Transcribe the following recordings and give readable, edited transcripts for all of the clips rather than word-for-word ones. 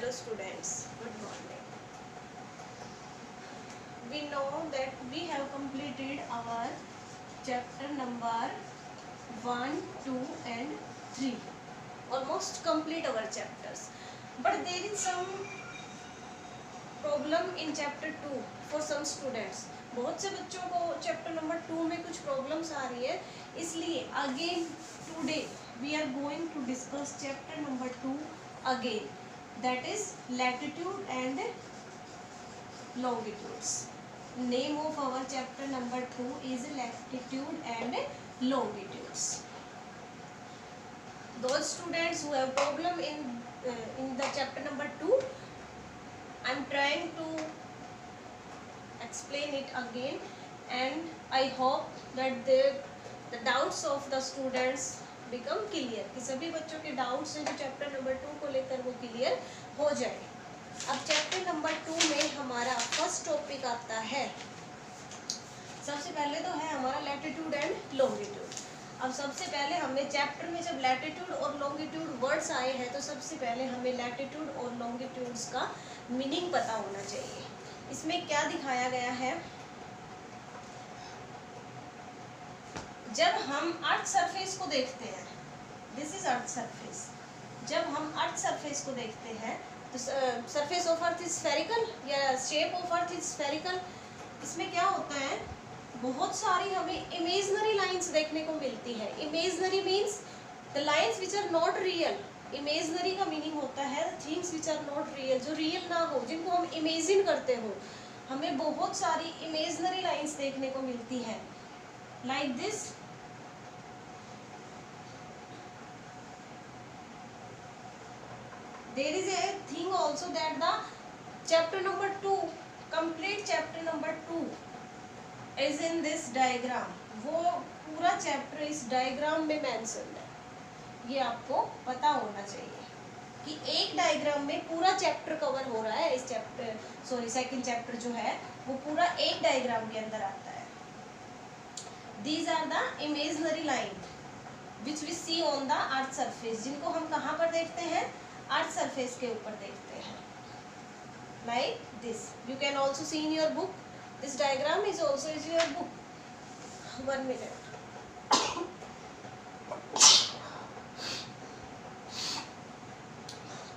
Dear students, good morning. We know that we have completed our chapter number 1, 2 and 3. Almost complete our chapters. But there is some problem in chapter 2 for some students. बहुत से बच्चों को chapter number 2 में कुछ problems आ रही है, इसलिए again today we are going to discuss chapter number 2 again, that is latitude and longitudes. Name of our chapter number 2 is latitude and longitudes. Those students who have problem in the chapter number 2, I am trying to explain it again, and I hope that the doubts of the students become clear, कि सभी बच्चों के doubts हैं जो chapter number 2 को लेकर वो clear हो जाए. अब चैप्टर नंबर 2 में हमारा फर्स्ट टॉपिक आता है, सबसे पहले तो है हमारा लैटिट्यूड एंड लॉन्गिट्यूड. अब सबसे पहले हमें चैप्टर में जब लैटिट्यूड और लॉन्गिट्यूड वर्ड्स आए हैं तो सबसे पहले हमें लैटिट्यूड और लॉन्गिट्यूड्स का मीनिंग पता होना चाहिए. इसमें क्या दिखाया गया है, जब हम अर्थ सरफेस को देखते हैं, दिस इज अर्थ सरफेस, जब हम अर्थ सरफेस को देखते हैं तो surface of earth is spherical या shape of earth is spherical. इसमें क्या होता है, बहुत सारी हमें इमेजनरी लाइंस देखने को मिलती है. Imaginary means the lines which are not real. Imaginary का मीनिंग होता है things which are not real, जो रियल ना हो, जिनको हम इमेजिन करते हो. हमें बहुत सारी इमेजनरी लाइंस देखने को मिलती है, like this. There is a thing also that the chapter number 2, complete chapter number 2 is in this diagram. वो पूरा चैप्टर इस डायग्राम में मेंशन है. ये आपको पता होना चाहिए कि एक डायग्राम में पूरा चैप्टर कवर हो रहा है. इस चैप्टर सेकंड चैप्टर जो है वो पूरा एक डायग्राम के अंदर आता है. These are the imaginary line which we see on the earth surface, जिनको हम कहाँ पर देखते हैं, अर्थ सरफेस के ऊपर देखते हैं. Like this you can also see in your book. This diagram is also is your book. 1 minute.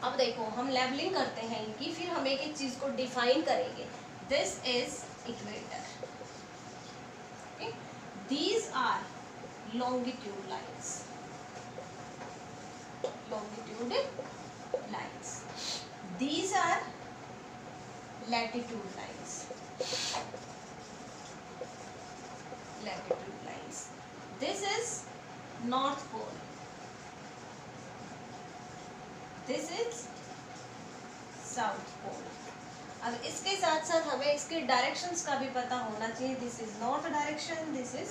अब देखो हम लेबलिंग करते हैं इनकी, फिर हम एक एक चीज को डिफाइन करेंगे. This is equator. These are longitude lines. longitude lines. These are latitude lines. Latitude lines. This is north pole. This is south pole. अब इसके साथ साथ हमें इसके डायरेक्शंस का भी पता होना चाहिए. This is north direction, this is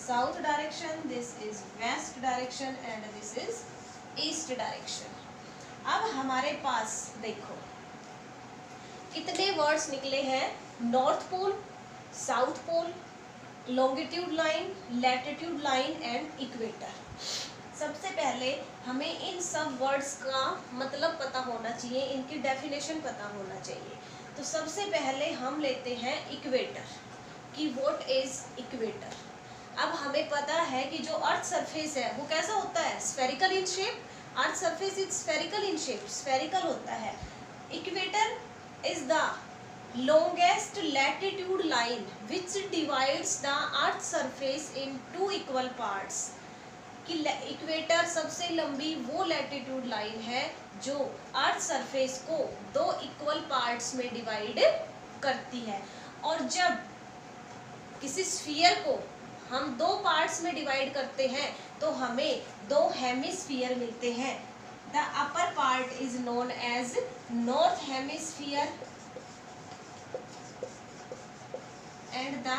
south direction, this is west direction and this is east direction. अब हमारे पास देखो कितने वर्ड्स निकले हैं, north pole, south pole, longitude line, latitude line and equator. सबसे पहले हमें इन सब वर्ड्स का मतलब पता होना चाहिए, इनकी डेफिनेशन पता होना चाहिए. तो सबसे पहले हम लेते हैं इक्वेटर, कि व्हाट इज इक्वेटर. अब हमें पता है कि जो अर्थ सरफेस है वो कैसा होता है, spherical in shape. Earth surface is spherical in shape, spherical होता है. Equator is the longest latitude line which divides the earth surface in 2 equal parts. कि इक्वेटर सबसे लंबी वो लैटिट्यूड लाइन है जो अर्थ सरफेस को 2 इक्वल पार्ट्स में डिवाइड करती है. और जब किसी स्फीयर को हम 2 पार्ट्स में डिवाइड करते हैं तो हमें 2 हेमिस्फीयर मिलते हैं. The upper part is known as north hemisphere and the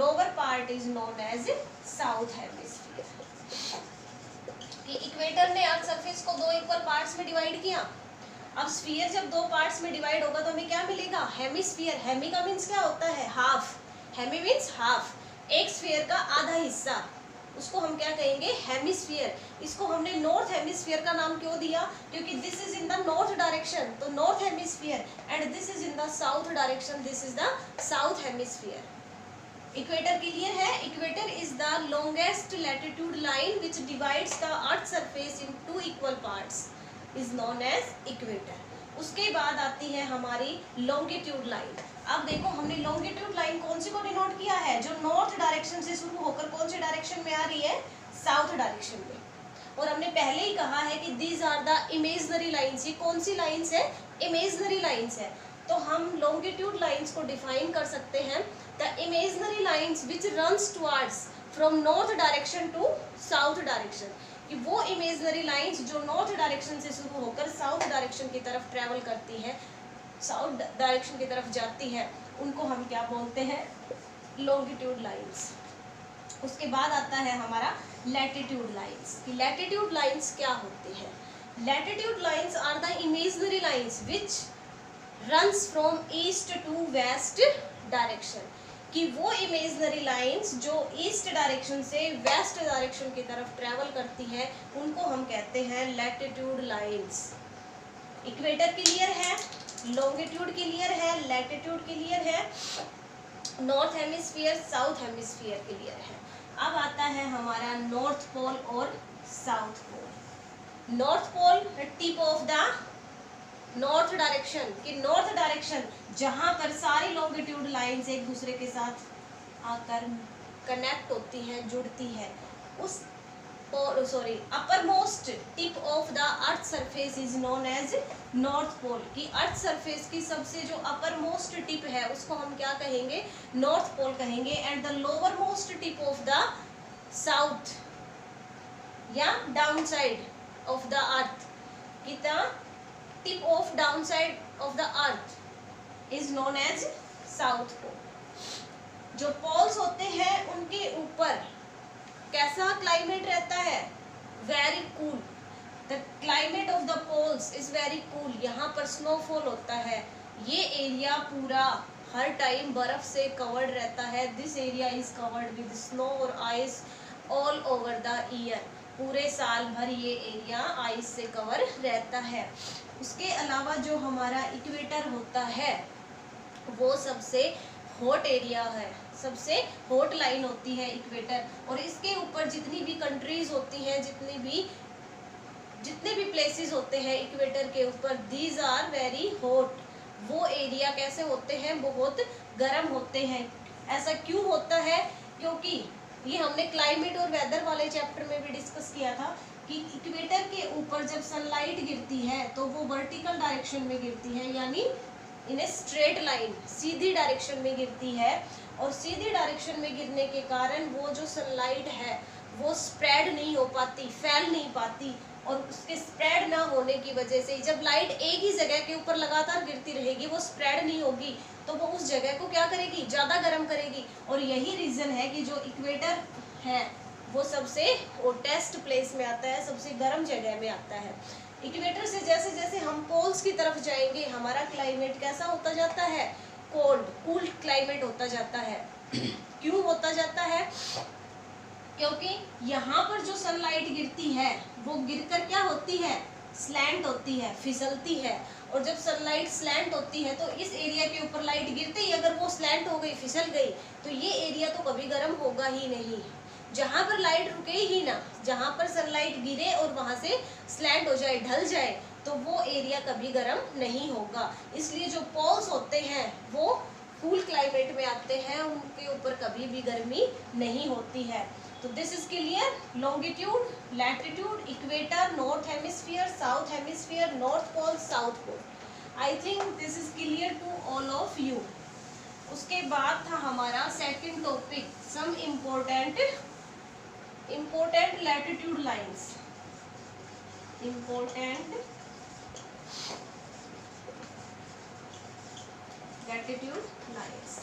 lower part is known as south hemisphere. कि इक्वेटर ने अर्थ सरफेस को 2 इक्वल पार्ट्स में डिवाइड किया. अब स्फीयर जब 2 पार्ट्स में डिवाइड होगा तो हमें क्या मिलेगा, हेमिस्फीयर. हेमी का मीन्स क्या होता है, हाफ. हेमी मीन्स हाफ, एक स्फीयर का आधा हिस्सा. उसको हम क्या कहेंगे, हेमिस्फीयर। इसको हमने नॉर्थ हेमिस्फीयर का नाम क्यों दिया, क्योंकि this is in the north direction, तो north hemisphere, and this is in the south direction, this is the south hemisphere. Equator clear है? Equator is the longest latitude line which divides the earth surface in 2 equal parts, is known as equator. उसके बाद आती है हमारी longitude line. अब देखो हमने longitude line कौन सी को डिनोट किया है, जो नॉर्थ डायरेक्शन से शुरू होकर कौन से डायरेक्शन में आ रही है, साउथ डायरेक्शन में। और हमने पहले ही कहा है कि these are the imaginary lines. ये कौन सी लाइन्स है, इमेजनरी लाइन्स है। तो हम लॉन्गिट्यूड लाइन्स को डिफाइन कर सकते हैं, the imaginary lines which runs towards from north direction to south direction, कि वो इमेजनरी लाइन्स जो नॉर्थ डायरेक्शन से शुरू होकर साउथ डायरेक्शन की तरफ ट्रेवल करती है, साउथ डायरेक्शन की तरफ जाती है, उनको हम क्या बोलते हैं, लॉन्गिट्यूड लाइन्स। उसके बाद आता है हमारा लैटिट्यूड लाइन्स, कि लैटिट्यूड लाइन्स क्या होती है। Latitude lines are the imaginary lines which runs from east to west direction, कि वो इमेजनरी लाइन्स जो ईस्ट डायरेक्शन से वेस्ट डायरेक्शन की तरफ ट्रेवल करती है, उनको हम कहते हैं लैटिट्यूड लाइन्स। इक्वेटर क्लियर है, लॉन्गिट्यूड क्लियर है, लैटिट्यूड क्लियर है, north hemisphere south hemisphere clear है। अब आता है हमारा नॉर्थ पोल और south pole. North pole tip of the north direction, कि नॉर्थ डायरेक्शन जहां पर सारी लॉन्गिट्यूड लाइंस एक दूसरे के साथ आकर कनेक्ट होती हैं, जुड़ती है, उस upper most tip of the earth surface is known as north pole, की अर्थ सरफेस की सबसे जो अपर मोस्ट टिप है उसको हम क्या कहेंगे, नॉर्थ पोल कहेंगे। And the lower most tip of the south या down side of the earth, की the tip of down side of the earth is known as south pole. जो पोल्स होते हैं उनके ऊपर कैसा क्लाइमेट रहता है, very cool. The climate of the poles is very cool, यहाँ पर स्नोफॉल होता है, ये एरिया पूरा हर टाइम बर्फ से कवर्ड रहता है। This area is covered with snow और ice all over the year, पूरे साल भर ये एरिया आइस से कवर रहता है। उसके अलावा जो हमारा इक्वेटर होता है वो सबसे हॉट एरिया है, सबसे हॉट लाइन होती है इक्वेटर, और इसके ऊपर जितनी भी कंट्रीज होती हैं, जितने भी प्लेसेस होते हैं इक्वेटर के ऊपर, दीज आर वेरी हॉट। वो एरिया कैसे होते हैं, बहुत गर्म होते हैं। ऐसा क्यों होता है, क्योंकि ये हमने क्लाइमेट और वेदर वाले चैप्टर में भी डिस्कस किया था कि इक्वेटर के ऊपर जब सनलाइट गिरती है तो वो वर्टिकल डायरेक्शन में गिरती है, यानी इन ए स्ट्रेट लाइन, सीधी डायरेक्शन में गिरती है, और सीधी डायरेक्शन में गिरने के कारण वो जो सनलाइट है वो स्प्रेड नहीं हो पाती, फैल नहीं पाती, और उसके स्प्रेड ना होने की वजह से जब लाइट एक ही जगह के ऊपर लगातार गिरती रहेगी वो स्प्रेड नहीं होगी, तो वो उस जगह को क्या करेगी, ज़्यादा गर्म करेगी। और यही रीज़न है कि जो इक्वेटर है वो सबसे हॉटेस्ट प्लेस में आता है, सबसे गर्म जगह में आता है। इक्वेटर से जैसे जैसे हम पोल्स की तरफ जाएंगे हमारा क्लाइमेट कैसा होता जाता है, कोल्ड कूल क्लाइमेट होता जाता है। क्यों होता जाता है, क्योंकि यहाँ पर जो सनलाइट गिरती है वो गिरकर क्या होती है, स्लैंट होती है, फिसलती है, और जब सनलाइट स्लैंट होती है तो इस एरिया के ऊपर लाइट गिरते ही अगर वो स्लैंट हो गई, फिसल गई, तो ये एरिया तो कभी गर्म होगा ही नहीं। जहाँ पर लाइट रुके ही ना, जहाँ पर सनलाइट गिरे और वहाँ से स्लैंट हो जाए, ढल जाए, तो वो एरिया कभी गर्म नहीं होगा। इसलिए जो पोल्स होते हैं वो कूल क्लाइमेट में आते हैं, उनके ऊपर कभी भी गर्मी नहीं होती है। तो this is clear, longitude, latitude, equator, north hemisphere, south hemisphere, north pole, south pole. I think this is clear to all of you. उसके बाद था हमारा second topic, some important latitude lines, important latitude lines,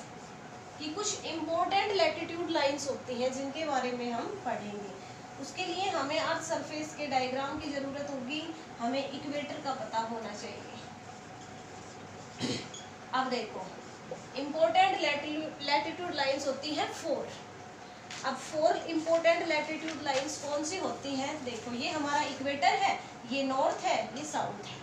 कि कुछ important latitude lines होती हैं जिनके बारे में हम पढ़ेंगे। उसके लिए हमें अर्थ सरफेस के डायग्राम की ज़रूरत होगी, हमें इक्वेटर का पता होना चाहिए। अब देखो इम्पोर्टेंट लैटिट्यूड लाइंस होती हैं 4। अब 4 इंपॉर्टेंट लैटिट्यूड लाइंस कौन सी होती हैं? देखो ये हमारा इक्वेटर है, ये नॉर्थ है, ये साउथ है।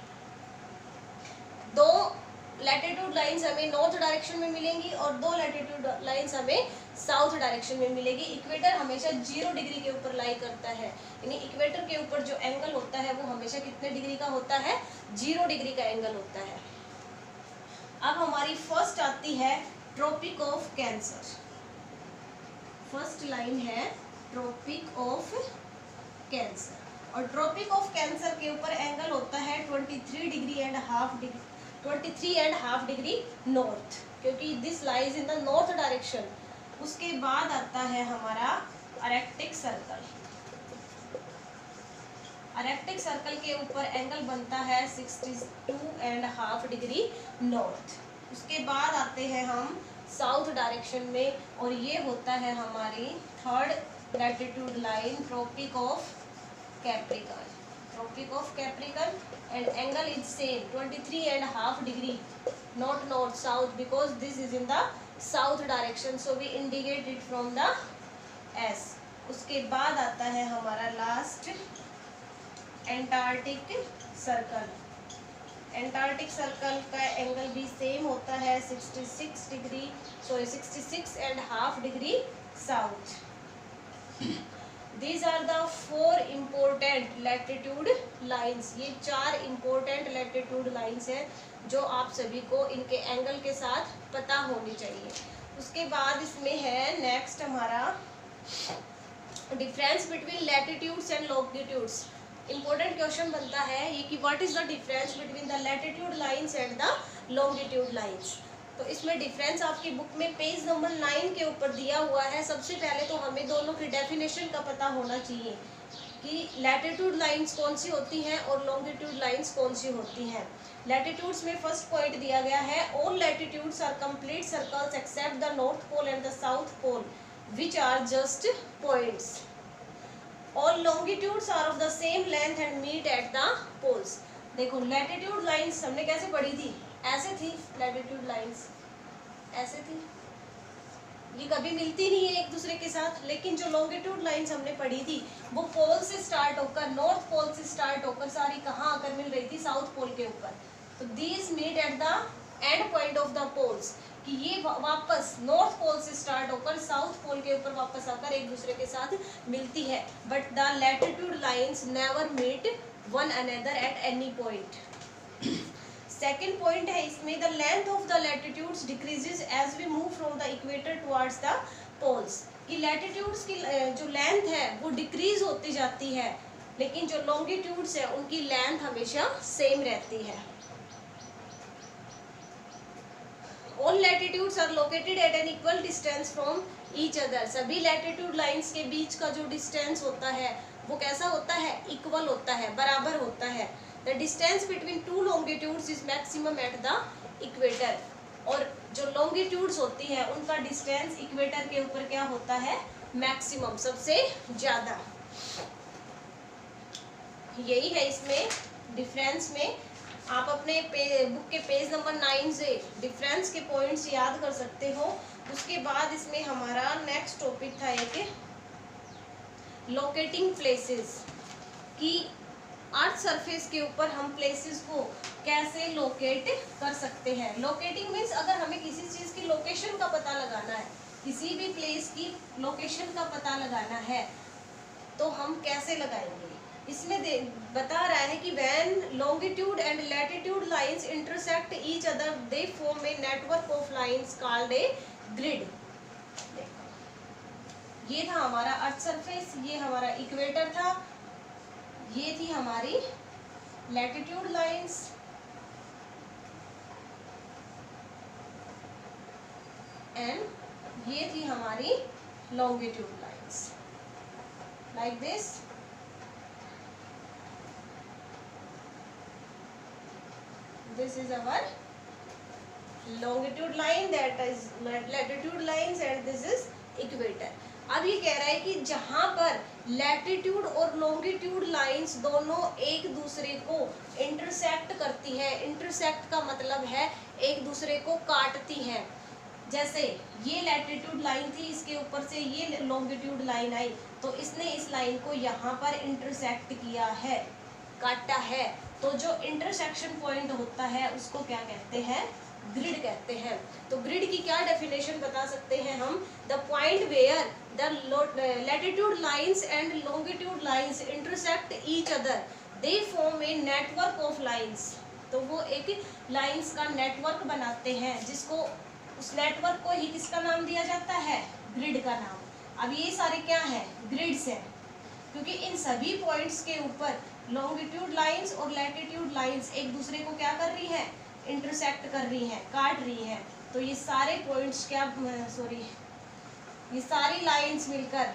2 लैटिट्यूड लाइंस हमें नॉर्थ डायरेक्शन में मिलेंगी और 2 लैटिट्यूड लाइंस हमें साउथ डायरेक्शन में मिलेगी। इक्वेटर हमेशा 0 डिग्री के ऊपर लाई करता है, यानी इक्वेटर के ऊपर जो एंगल होता है वो हमेशा कितने डिग्री का होता है? 0 डिग्री का एंगल होता है। अब हमारी फर्स्ट आती है tropic of cancer. First line है ट्रॉपिक ऑफ कैंसर, और ट्रॉपिक ऑफ कैंसर के ऊपर एंगल होता है 23.5 डिग्री नॉर्थ, क्योंकि this lies in the north direction. उसके बाद आता है हमारा आर्कटिक सर्कल। आर्कटिक सर्कल के ऊपर एंगल बनता है 62.5 डिग्री नॉर्थ। उसके बाद आते हैं हम साउथ डायरेक्शन में, और ये होता है हमारी 3rd latitude line tropic of capricorn. Tropic of capricorn and angle is same 23.5 degree, not north south, because this is in the south direction, so we indicate it from the S। उसके बाद आता है हमारा last Antarctic circle. Antarctic circle का angle भी same होता है 66.5 degree south. These are the 4 important latitude lines। ये 4 important latitude lines हैं जो आप सभी को इनके एंगल के साथ पता होनी चाहिए। उसके बाद इसमें है नेक्स्ट हमारा difference between latitudes and longitudes. Important question बनता है ये कि what is the difference between the latitude lines and the longitude lines. तो इसमें डिफरेंस आपकी बुक में पेज नंबर 9 के ऊपर दिया हुआ है। सबसे पहले तो हमें दोनों की डेफिनेशन का पता होना चाहिए कि लैटिट्यूड लाइंस कौन सी होती हैं और लॉन्गिट्यूड लाइंस कौन सी होती हैं। लैटिट्यूड्स में फर्स्ट पॉइंट दिया गया है, all latitudes are complete circles except the north pole and the south pole which are just points. All longitudes are of the same length and meet at the poles. देखो latitude lines हमने कैसे पढ़ी थी? ऐसे थी latitude lines, ऐसे थी, ये कभी मिलती नहीं है एक दूसरे के साथ। लेकिन जो लॉन्गिट्यूड लाइंस हमने पढ़ी थी वो पोल से स्टार्ट होकर, नॉर्थ पोल से स्टार्ट होकर सारी कहाँ आकर मिल रही थी? साउथ पोल के ऊपर। तो these meet at the end point of the poles, कि ये वापस नॉर्थ पोल से स्टार्ट होकर साउथ पोल के ऊपर वापस आकर एक दूसरे के साथ मिलती है। But the latitude lines never meet one another at any point. Second point है इसमें, the length of the latitudes decreases as we move from the equator towards the poles. कि लैटिट्यूड्स की जो लेंथ है वो डिक्रीज होती जाती है, लेकिन जो लॉन्गिट्यूड्स है उनकी लेंथ हमेशा सेम रहती है। All latitudes are located at an equal distance from each other. सभी लैटिट्यूड लाइंस के बीच का जो डिस्टेंस होता है वो कैसा होता है? इक्वल होता है, बराबर होता है। The distance between two longitudes is maximum at the equator। और जो longitudes होती है उनका डिस्टेंस इक्वेटर के ऊपर क्या होता है? मैक्सिमम, सबसे ज्यादा। यही है इसमें डिफरेंस में। आप अपने बुक के पेज नंबर 9 से डिफरेंस के पॉइंट्स याद कर सकते हो। उसके बाद इसमें हमारा नेक्स्ट टॉपिक था एक लोकेटिंग प्लेसेस, कि अर्थ सरफेस के ऊपर हम प्लेसेस को कैसे लोकेट कर सकते हैं। लोकेटिंग मीन्स अगर हमें किसी चीज़ की लोकेशन का पता लगाना है, किसी भी प्लेस की लोकेशन का पता लगाना है, तो हम कैसे लगाएंगे? इसमें बता रहा है कि when longitude and latitude lines intersect each other they form a network of lines called a grid. ये था हमारा अर्थ सरफेस, ये हमारा इक्वेटर था, ये थी हमारी लैटिट्यूड लाइंस, एंड ये थी हमारी longitude lines, like this. This is our longitude line, that is latitude lines, and this is equator। अब ये कह रहा है कि जहाँ पर लैटिट्यूड और लॉन्गिट्यूड लाइंस दोनों एक दूसरे को इंटरसेक्ट करती है, इंटरसेक्ट का मतलब है एक दूसरे को काटती हैं, जैसे ये लैटिट्यूड लाइन थी, इसके ऊपर से ये लॉन्गिट्यूड लाइन आई, तो इसने इस लाइन को यहाँ पर इंटरसेक्ट किया है, काटा है। तो जो इंटरसेक्शन पॉइंट होता है उसको क्या कहते हैं, ग्रिड कहते हैं। तो ग्रिड की क्या डेफिनेशन बता सकते हैं हम, the point where the latitude lines and longitude lines intersect each other, they form a network of lines. तो वो एक लाइंस का नेटवर्क बनाते हैं, जिसको उस नेटवर्क को ही किसका नाम दिया जाता है, ग्रिड का नाम। अब ये सारे क्या है, ग्रिड्स हैं, क्योंकि इन सभी पॉइंट्स के ऊपर लॉन्गिट्यूड लाइंस और लैटिट्यूड लाइंस एक दूसरे को क्या कर रही है, इंटरसेक्ट कर रही हैं, काट रही हैं। तो ये सारे पॉइंट्स क्या, ये सारी लाइंस मिलकर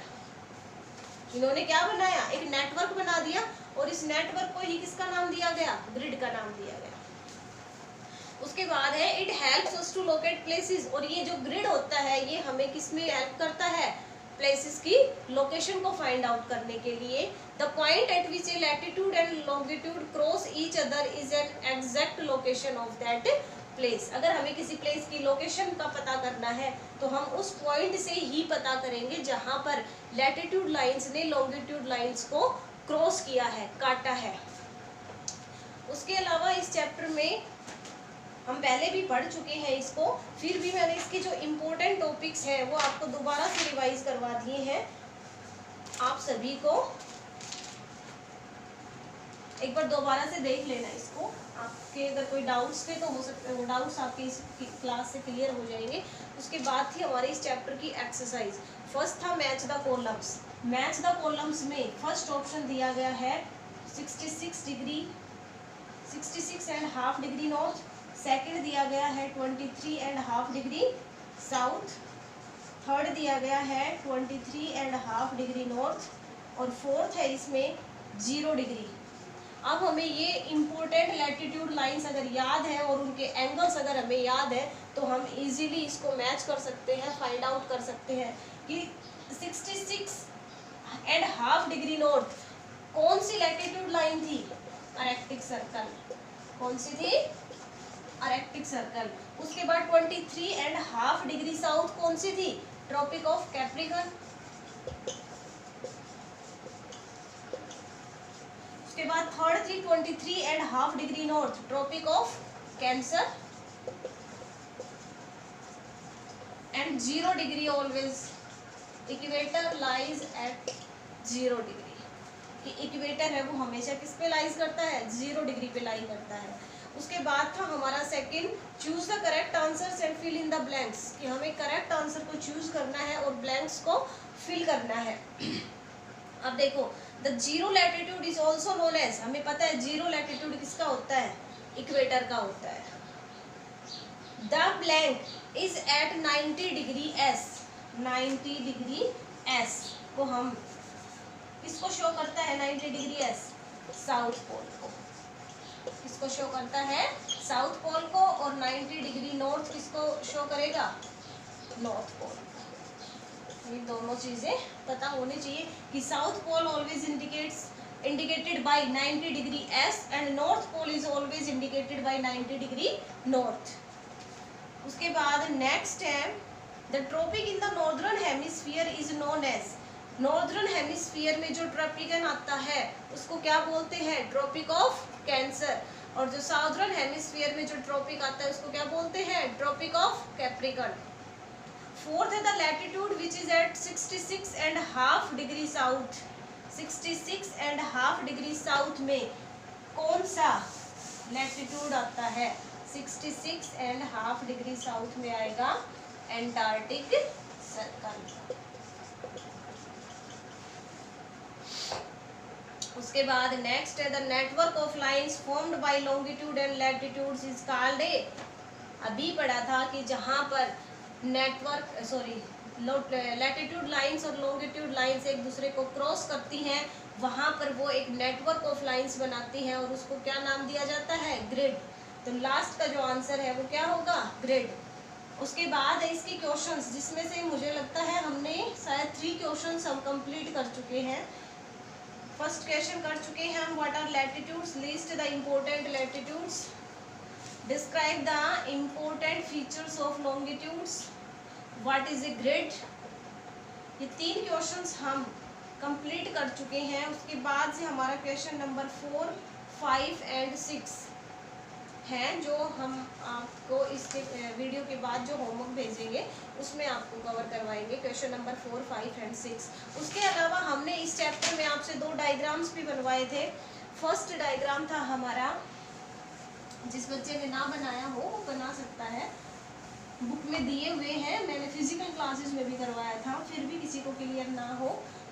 इन्होंने क्या बनाया, एक नेटवर्क बना दिया, और इस नेटवर्क को ही किसका नाम दिया गया, ग्रिड का नाम दिया गया। उसके बाद है it helps us to locate places, और ये जो ग्रिड होता है ये हमें किस में हेल्प करता है, प्लेसेस की लोकेशन को फाइंड आउट करने के लिए। The point eight which A latitude and longitude cross each other is an exact location of that place. अगर हमें किसी प्लेस की लोकेशन का पता करना है तो हम उस पॉइंट से ही पता करेंगे जहां पर लैटिट्यूड लाइंस ने लॉन्गिट्यूड लाइंस को क्रॉस किया है, काटा है। उसके अलावा इस चैप्टर में हम पहले भी पढ़ चुके हैं इसको, फिर भी मैंने इसके जो इम्पोर्टेंट टॉपिक्स हैं वो आपको दोबारा से रिवाइज करवा दिए हैं। आप सभी को एक बार दोबारा से देख लेना इसको, आपके अगर कोई डाउट्स थे तो हो सकते हैं वो डाउट्स आपके इस क्लास से क्लियर हो जाएंगे। उसके बाद थी हमारे इस चैप्टर की एक्सरसाइज। फर्स्ट था match the columns. Match the columns में फर्स्ट ऑप्शन दिया गया है 66 डिग्री 66.5 डिग्री नॉर्थ, सेकंड दिया गया है 23.5 डिग्री साउथ, थर्ड दिया गया है 23.5 डिग्री नॉर्थ, और फोर्थ है इसमें 0 डिग्री। अब हमें ये इम्पोर्टेंट लैटिट्यूड लाइंस अगर याद है और उनके एंगल्स अगर हमें याद है तो हम इजीली इसको मैच कर सकते हैं, फाइंड आउट कर सकते हैं कि 66.5 डिग्री नॉर्थ कौन सी लैटिट्यूड लाइन थी, आर्कटिक सर्कल। कौन सी थी, आर्कटिक सर्कल। उसके बाद 23.5 डिग्री साउथ कौन सी थी, ट्रॉपिक ऑफ कैप्रिकॉर्न। उसके बाद थर्ड थी 23.5 degree north, tropic of cancer. And 0 degree always, equator lies at 0 degree. कि इक्वेटर है वो हमेशा किस पे लाइज करता है, 0 डिग्री पे लाई करता है। उसके बाद था हमारा second, choose the correct answers and fill in the blanks, कि हमें करेक्ट आंसर को चूज करना है और ब्लैंक्स को फिल करना है। अब देखो, the 0 latitude is also known as, हमें पता है 0 लैटिट्यूड किसका होता है, इक्वेटर का होता है। The blank is at 90 degree S, 90 degree S को हम किसको शो करता है, 90 डिग्री एस, साउथ पोल को। किसको शो करता है, साउथ पोल को, और 90 डिग्री नॉर्थ किसको शो करेगा, नॉर्थ पोल। ये दोनों चीजें पता होनी चाहिए कि south pole always indicated by 90 degree S and north pole is always indicated by 90 degree north. उसके बाद नेक्स्ट है, the tropic in the northern hemisphere is known as, northern hemisphere में जो ट्रॉपिकन आता है उसको क्या बोलते हैं, ट्रॉपिक ऑफ कैंसर, और जो साउदर्न हेमिस्फीयर में जो ट्रॉपिक आता है उसको क्या बोलते हैं, ट्रॉपिक ऑफ कैप्रिकॉर्न। फोर्थ है the latitude which is at 66.5 degree south, 66.5 degree south में कौन सा लैटिट्यूड आता है, 66.5 डिग्री साउथ में आएगा एंटार्क्टिक सर्कल। उसके बाद नेक्स्ट है the network of lines formed by longitude and latitudes is called a, अभी पढ़ा था कि जहां पर लैटिट्यूड लाइंस और लॉन्गिट्यूड लाइंस एक दूसरे को क्रॉस करती हैं वहां पर वो एक नेटवर्क ऑफ लाइंस बनाती हैं और उसको क्या नाम दिया जाता है, ग्रिड। तो लास्ट का जो आंसर है वो क्या होगा, ग्रिड। उसके बाद है इसके क्वेश्चंस, जिसमें से मुझे लगता है हमने शायद 3 क्वेश्चंस हम कंप्लीट कर चुके हैं। फर्स्ट क्वेश्चन कर चुके हैं हम, what are latitudes, list the important latitudes, describe the important features of longitudes, what is a grid. ये 3 क्वेश्चंस हम कंप्लीट कर चुके हैं। उसके बाद से हमारा क्वेश्चन नंबर 4, 5 एंड 6 हैं, जो हम आपको इसके वीडियो के बाद जो होमवर्क भेजेंगे उसमें आपको कवर करवाएंगे, क्वेश्चन नंबर 4, 5 एंड 6। उसके अलावा हमने इस चैप्टर में आपसे 2 डायग्राम्स भी बनवाए थे। फर्स्ट डायग्राम था हमारा, जिस बच्चे ने ना बनाया हो वो बना सकता है, बुक में दिए हुए हैं, मैंने फिजिकल क्लासेस में भी करवाया था, फिर भी किसी को क्लियर ना हो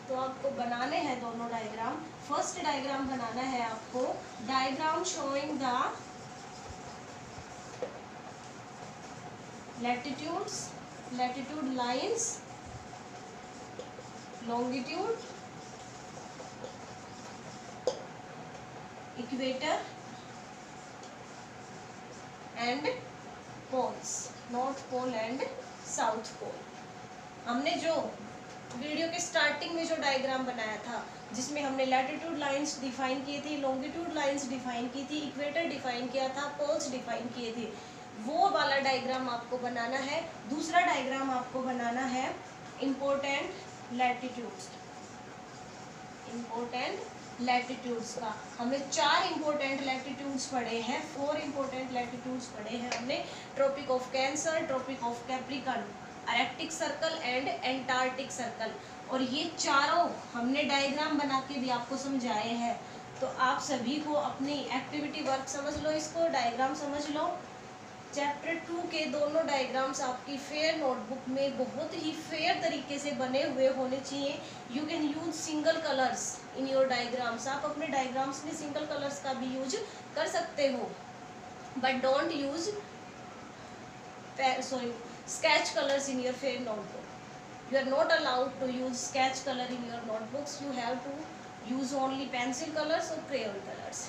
तो आपको बनाने हैं दोनों डायग्राम। फर्स्ट डायग्राम बनाना है आपको, diagram showing the latitude lines, longitude, equator and poles, north pole and south pole. हमने जो वीडियो के स्टार्टिंग में जो डायग्राम बनाया था, जिसमें हमने लैटिट्यूड लाइंस डिफाइन की थी, लॉन्गिट्यूड लाइंस डिफाइन की थी, इक्वेटर डिफाइन किया था, पोल्स डिफाइन किए थे, वो वाला डायग्राम आपको बनाना है। दूसरा डायग्राम आपको बनाना है इम्पोर्टेंट लैटिट्यूड्स का। हमने 4 इम्पोर्टेंट लैटिट्यूड्स पढ़े हैं, 4 इम्पोर्टेंट लैटिट्यूड्स पढ़े हैं हमने, tropic of cancer, tropic of capricorn, arctic circle and antarctic circle. और ये चारों हमने डायग्राम बना के भी आपको समझाए हैं। तो आप सभी को अपनी एक्टिविटी वर्क समझ लो, इसको डायग्राम समझ लो। चैप्टर 2 के दोनों डायग्राम्स आपकी फेयर नोटबुक में बहुत ही फेयर तरीके से बने हुए होने चाहिए। You can use single colours in your diagrams, आप अपने डायग्राम्स में सिंगल कलर्स का भी यूज कर सकते हो, but don't use sketch colors in your fair notebook. You are not allowed to use sketch color in your notebooks. You have to use only pencil colors or crayon colors.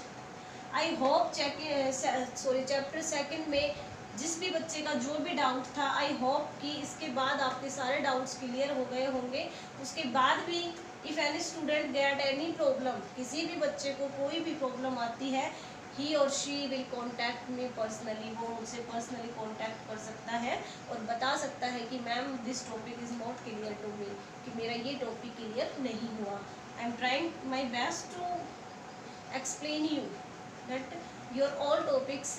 I hope chapter 2 में जिस भी बच्चे का जो भी doubt था, I hope कि इसके बाद आपके सारे डाउट्स क्लियर हो गए होंगे। उसके बाद भी if any student get any problem, किसी भी बच्चे को कोई भी प्रॉब्लम आती है, ही और she will contact me personally, वो मुझसे पर्सनली कॉन्टैक्ट कर सकता है और बता सकता है कि ma'am this topic is not clear to me, कि मेरा ये टॉपिक क्लियर नहीं हुआ। I am trying my best to explain you that your all topics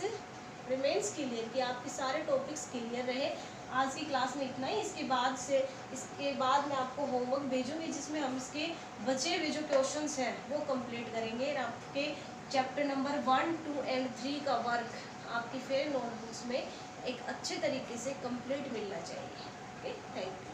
remains clear, कि आपके सारे टॉपिक्स क्लियर रहे। आज की क्लास में इतना ही। इसके बाद मैं आपको होमवर्क भेजूंगी, जिसमें हम इसके बचे हुए जो क्वेश्चंस हैं वो कंप्लीट करेंगे। और आपके चैप्टर नंबर 1, 2 एंड 3 का वर्क आपकी फेयर नोटबुक्स में एक अच्छे तरीके से कंप्लीट मिलना चाहिए। Okay, thank you.